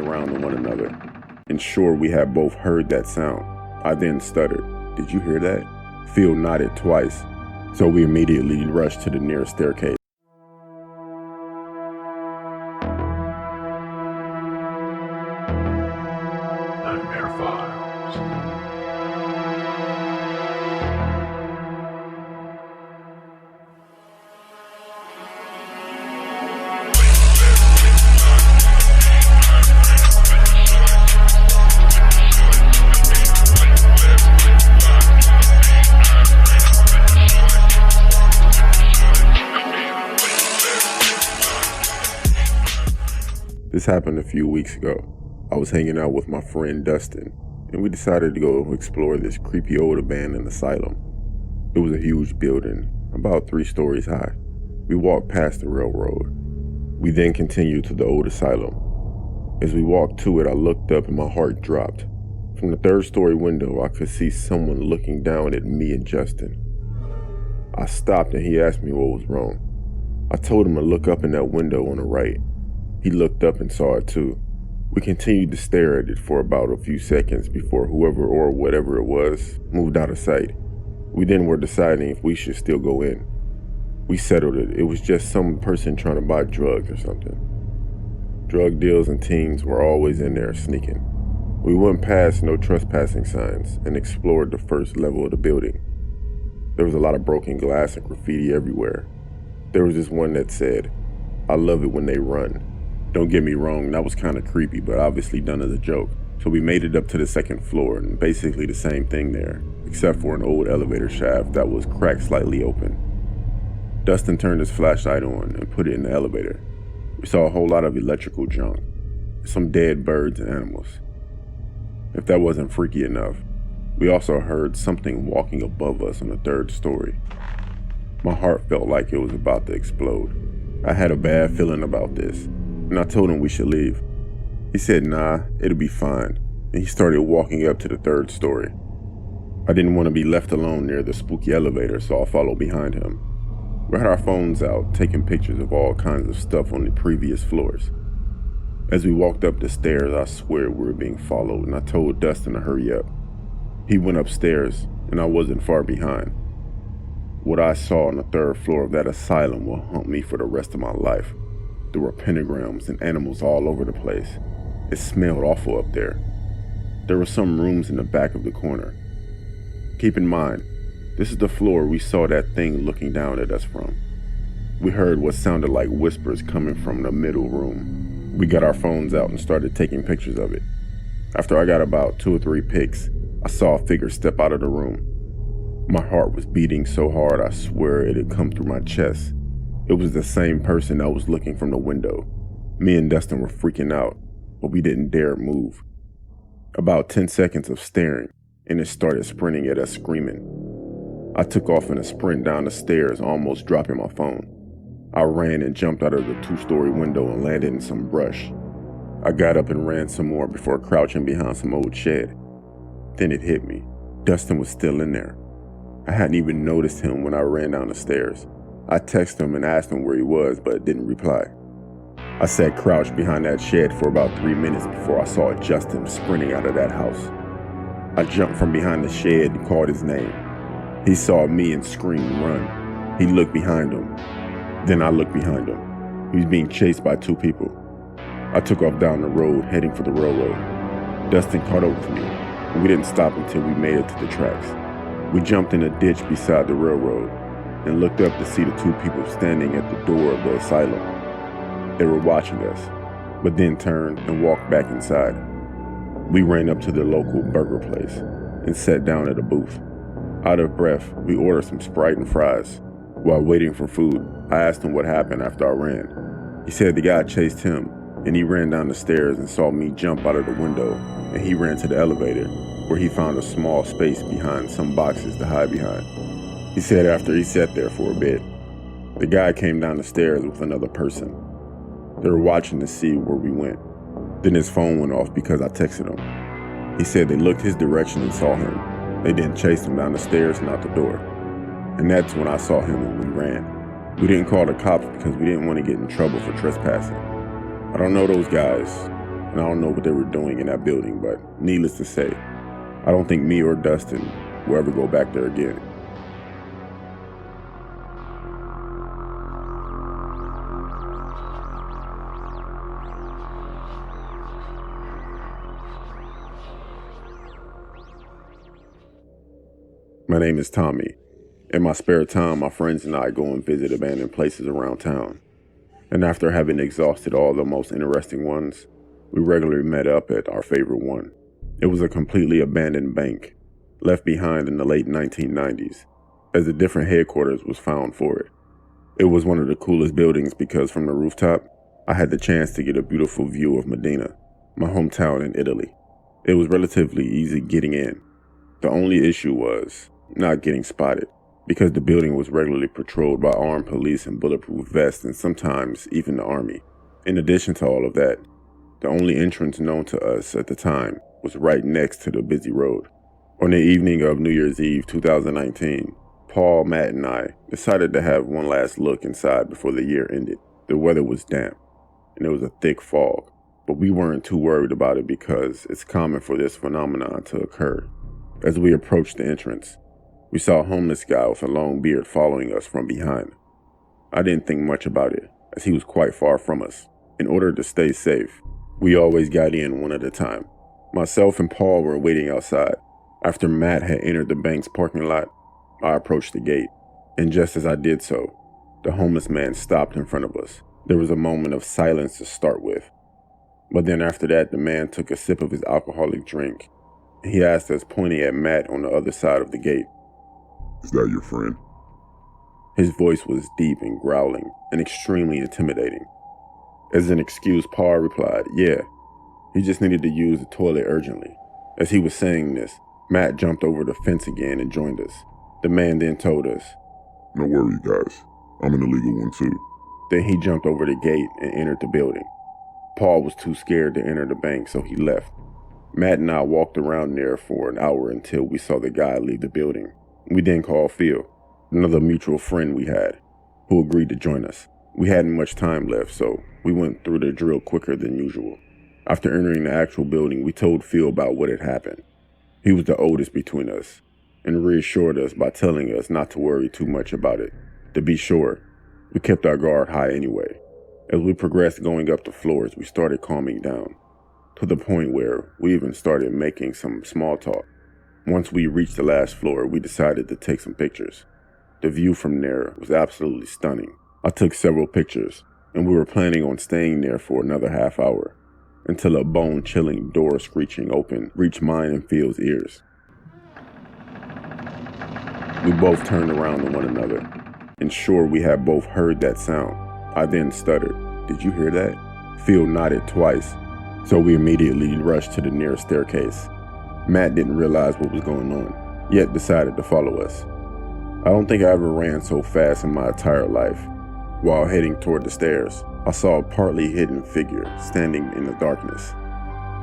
around to one another, and sure we had both heard that sound. I then stuttered, "Did you hear that?" Phil nodded twice, so we immediately rushed to the nearest staircase. Nightmare Files. This happened a few weeks ago. I was hanging out with my friend Dustin, and we decided to go explore this creepy old abandoned asylum. It was a huge building, about 3 stories high. We walked past the railroad. We then continued to the old asylum. As we walked to it, I looked up and my heart dropped. From the 3rd story window, I could see someone looking down at me and Justin. I stopped and he asked me what was wrong. I told him to look up in that window on the right. He looked up and saw it too. We continued to stare at it for about a few seconds before whoever or whatever it was moved out of sight. We then were deciding if we should still go in. We settled it. It was just some person trying to buy drugs or something. Drug deals and teens were always in there sneaking. We went past no trespassing signs and explored the 1st level of the building. There was a lot of broken glass and graffiti everywhere. There was this one that said, "I love it when they run." Don't get me wrong, that was kind of creepy, but obviously done as a joke. So we made it up to the 2nd floor, and basically the same thing there, except for an old elevator shaft that was cracked slightly open. Dustin turned his flashlight on and put it in the elevator. We saw a whole lot of electrical junk, some dead birds and animals. If that wasn't freaky enough, we also heard something walking above us on the 3rd story. My heart felt like it was about to explode. I had a bad feeling about this, and I told him we should leave. He said, "Nah, it'll be fine," and he started walking up to the 3rd story. I didn't want to be left alone near the spooky elevator, so I followed behind him. We had our phones out, taking pictures of all kinds of stuff on the previous floors. As we walked up the stairs, I swear we were being followed, and I told Dustin to hurry up. He went upstairs, and I wasn't far behind. What I saw on the 3rd floor of that asylum will haunt me for the rest of my life. There were pentagrams and animals all over the place. It smelled awful up there. There were some rooms in the back of the corner. Keep in mind, this is the floor we saw that thing looking down at us from. We heard what sounded like whispers coming from the middle room. We got our phones out and started taking pictures of it. After I got about 2 or 3 pics, I saw a figure step out of the room. My heart was beating so hard I swear it had come through my chest. It was the same person that was looking from the window. Me and Dustin were freaking out, but we didn't dare move. About 10 seconds of staring, and it started sprinting at us screaming. I took off in a sprint down the stairs, almost dropping my phone. I ran and jumped out of the 2-story window and landed in some brush. I got up and ran some more before crouching behind some old shed. Then it hit me. Dustin was still in there. I hadn't even noticed him when I ran down the stairs. I texted him and asked him where he was, but didn't reply. I sat crouched behind that shed for about 3 minutes before I saw Justin sprinting out of that house. I jumped from behind the shed and called his name. He saw me and screamed, "Run." He looked behind him. Then I looked behind him. He was being chased by 2 people. I took off down the road, heading for the railroad. Dustin caught up with me, and we didn't stop until we made it to the tracks. We jumped in a ditch beside the railroad and looked up to see the 2 people standing at the door of the asylum. They were watching us, but then turned and walked back inside. We ran up to the local burger place and sat down at a booth. Out of breath, we ordered some Sprite and fries. While waiting for food, I asked him what happened after I ran. He said the guy chased him, and he ran down the stairs and saw me jump out of the window, and he ran to the elevator, where he found a small space behind some boxes to hide behind. He said after he sat there for a bit, the guy came down the stairs with another person. They were watching to see where we went. Then his phone went off because I texted him. He said they looked his direction and saw him. They didn't chase him down the stairs and out the door. And that's when I saw him when we ran. We didn't call the cops because we didn't want to get in trouble for trespassing. I don't know those guys. and I don't know what they were doing in that building, but needless to say, I don't think me or Dustin will ever go back there again. My name is Tommy. In my spare time, my friends and I go and visit abandoned places around town. And after having exhausted all the most interesting ones, we regularly met up at our favorite one. It was a completely abandoned bank, left behind in the late 1990s, as a different headquarters was found for it. It was one of the coolest buildings because from the rooftop, I had the chance to get a beautiful view of Modena, my hometown in Italy. It was relatively easy getting in. The only issue was not getting spotted, because the building was regularly patrolled by armed police in bulletproof vests and sometimes even the army. In addition to all of that, the only entrance known to us at the time was right next to the busy road. On the evening of New Year's Eve 2019, Paul, Matt, and I decided to have one last look inside before the year ended. The weather was damp, and there was a thick fog, but we weren't too worried about it because it's common for this phenomenon to occur. As we approached the entrance, we saw a homeless guy with a long beard following us from behind. I didn't think much about it, as he was quite far from us. In order to stay safe, we always got in one at a time. Myself and Paul were waiting outside. After Matt had entered the bank's parking lot, I approached the gate, and just as I did so, the homeless man stopped in front of us. There was a moment of silence to start with, but then after that, the man took a sip of his alcoholic drink, and he asked us, pointing at Matt on the other side of the gate, Is that your friend? His voice was deep and growling and extremely intimidating. As an excuse, Paul replied, Yeah, he just needed to use the toilet urgently. As he was saying this, Matt jumped over the fence again and joined us. The man then told us, No worry, guys. I'm an illegal one too. Then he jumped over the gate and entered the building. Paul was too scared to enter the bank, so he left. Matt and I walked around there for an hour until we saw the guy leave the building. We then called Phil, another mutual friend we had, who agreed to join us. We hadn't much time left, so we went through the drill quicker than usual. After entering the actual building, we told Phil about what had happened. He was the oldest between us, and reassured us by telling us not to worry too much about it. To be sure, we kept our guard high anyway. As we progressed going up the floors, we started calming down, to the point where we even started making some small talk. Once we reached the last floor, we decided to take some pictures. The view from there was absolutely stunning. I took several pictures, and we were planning on staying there for another half hour, until a bone-chilling door screeching open reached mine and Phil's ears. We both turned around to one another, and sure we had both heard that sound. I then stuttered, Did you hear that? Phil nodded twice, so we immediately rushed to the nearest staircase. Matt didn't realize what was going on, yet decided to follow us. I don't think I ever ran so fast in my entire life. While heading toward the stairs, I saw a partly hidden figure standing in the darkness.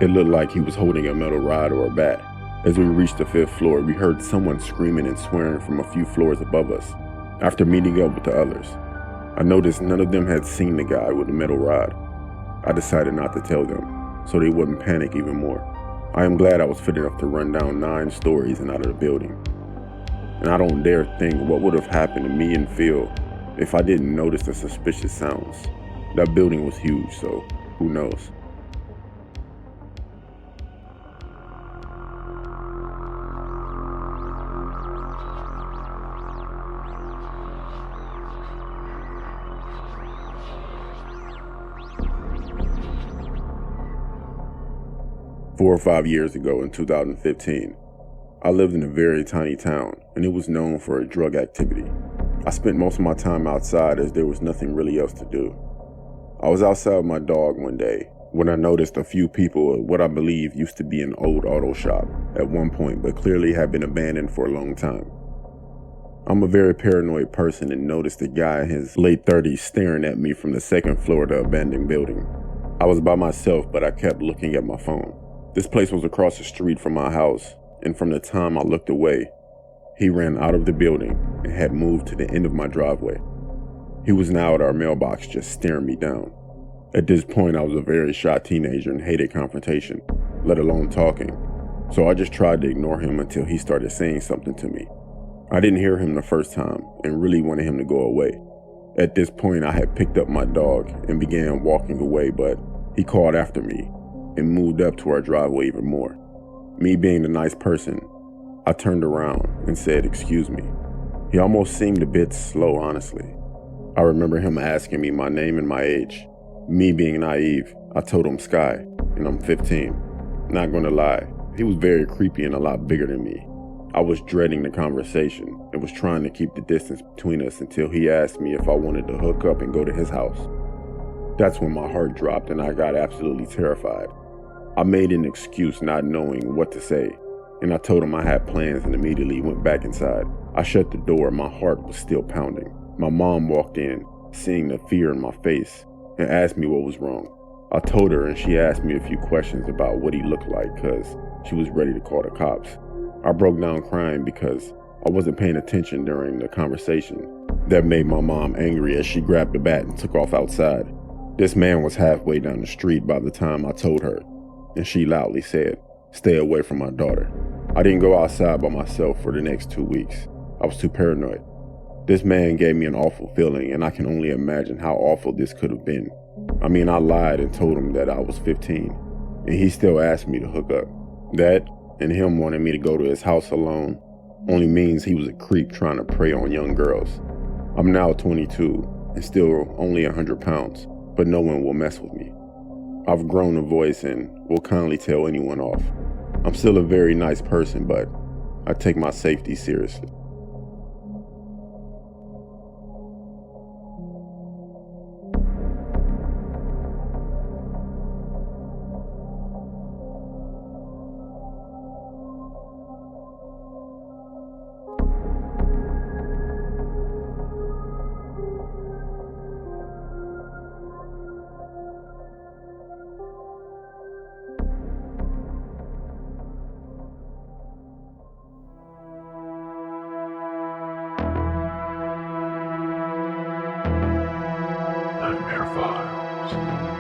It looked like he was holding a metal rod or a bat. As we reached the 5th floor, we heard someone screaming and swearing from a few floors above us. After meeting up with the others, I noticed none of them had seen the guy with the metal rod. I decided not to tell them, so they wouldn't panic even more. I am glad I was fit enough to run down 9 stories and out of the building. And I don't dare think what would have happened to me and Phil if I didn't notice the suspicious sounds. That building was huge, so who knows? Four or 5 years ago in 2015, I lived in a very tiny town, and it was known for its drug activity. I spent most of my time outside as there was nothing really else to do. I was outside with my dog one day when I noticed a few people at what I believe used to be an old auto shop at one point, but clearly had been abandoned for a long time. I'm a very paranoid person and noticed a guy in his late 30s staring at me from the 2nd floor of the abandoned building. I was by myself, but I kept looking at my phone. This place was across the street from my house, and from the time I looked away, he ran out of the building and had moved to the end of my driveway. He was now at our mailbox just staring me down. At this point, I was a very shy teenager and hated confrontation, let alone talking. So I just tried to ignore him until he started saying something to me. I didn't hear him the first time and really wanted him to go away. At this point, I had picked up my dog and began walking away, but he called after me and moved up to our driveway even more. Me being the nice person, I turned around and said, "Excuse me." He almost seemed a bit slow, honestly. I remember him asking me my name and my age. Me being naive, I told him Sky, and I'm 15. Not gonna lie, he was very creepy and a lot bigger than me. I was dreading the conversation and was trying to keep the distance between us until he asked me if I wanted to hook up and go to his house. That's when my heart dropped and I got absolutely terrified. I made an excuse not knowing what to say, and I told him I had plans and immediately went back inside. I shut the door, my heart was still pounding. My mom walked in, seeing the fear in my face, and asked me what was wrong. I told her and she asked me a few questions about what he looked like because she was ready to call the cops. I broke down crying because I wasn't paying attention during the conversation. That made my mom angry as she grabbed the bat and took off outside. This man was halfway down the street by the time I told her, and she loudly said, "Stay away from my daughter." I didn't go outside by myself for the next 2 weeks. I was too paranoid. This man gave me an awful feeling, and I can only imagine how awful this could have been. I mean, I lied and told him that I was 15, and he still asked me to hook up. That, and him wanting me to go to his house alone, only means he was a creep trying to prey on young girls. I'm now 22, and still only 100 pounds, but no one will mess with me. I've grown a voice and will kindly tell anyone off. I'm still a very nice person, but I take my safety seriously. Nightmare Files.